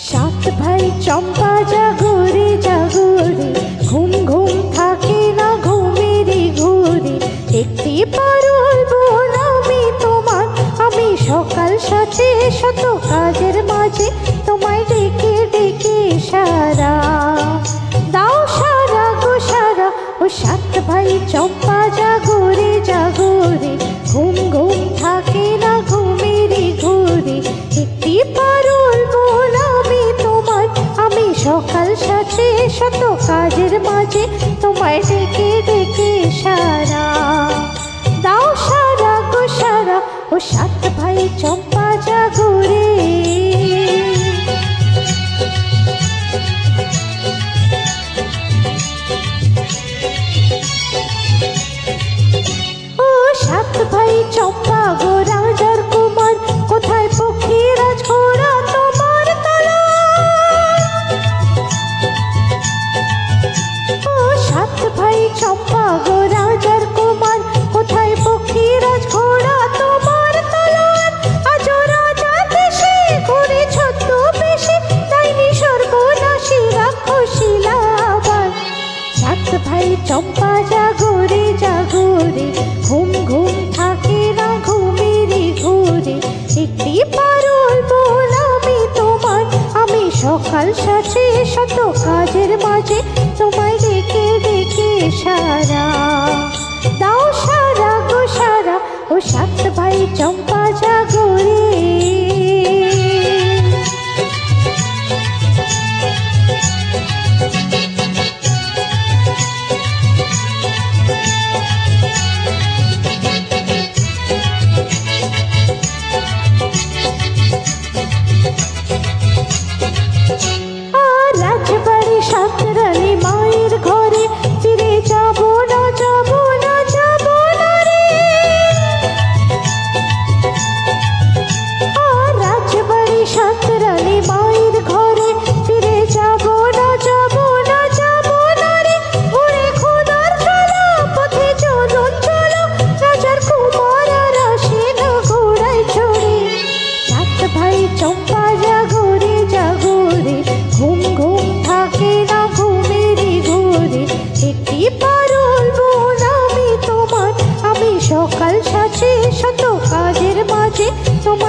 সাত ভাই চম্পা জাগরে জাগরে, ঘুম ঘুম থাকে না ঘুমেরই ঘুরে। একটি পারুল বোন আমি তোমার, আমি সকাল সাথে শত কাজের মাঝে তোমায় ডেকে ডেকে সারা দাও, সারা গো সারা। ও সাত ভাই চম্পা জাগরে জাগরে, ঘুম ঘুম থাকে না ঘুমেরই ঘুরে। একটি পারুল বোন আমি তোমার, আমি সকাল সাথে শত কাজের মাঝে তোমায় ডেকে ডেকে সারা দাও, সারা গো সারা। ও সাত ভাই চম্পা জাগরে। ও সাত ভাই চম্পা গো রাজার কুমার, কোথায় পক্ষীরাজ ঘোড়া তোমার তলোয়ার? ও সাত ভাই চম্পা গো রাজার কুমার, কোথায় পক্ষীরাজ ঘোড়া তোমার তলোয়ার? আজ রাজা দেশে ঘুরে ছদ্মবেশে, ডাইনি সর্বনাশী রাক্ষসী লাবান। সাত ভাই চম্পা জাগরে জাগরে, ঘুম ঘুম থাকে না ঘুমেরই ঘুরে। একটি পারুল বোন আমি তোমার, আমি সকাল সাথে শত কাজের মাঝে তোমায় ডেকে ডেকে সারা দাও, সারা গো সারা। ও সাত ভাই চম্পা জাগরে। রাজবাড়ি সাতরানী মায়ের ঘরে, ফিরে যাব না যাব না যাব না রে। রাজবাড়ি সাতরানী মায়ের ঘরে, ফিরে যাব না যাব না যাব না রে। ঘুরে খোদার চলো পথে চলুন চলো, রাজার কুমার আর আসে না ঘোড়ায় চড়ে। সাত ভাই চম্পা জাগরে জাগরে, ঘুম ঘুম থাকে না ঘুমেরই ঘুরে। একটি পারুল বোন আমি তোমার, আমি সকাল সাথে শত কাজের মাঝে তোমার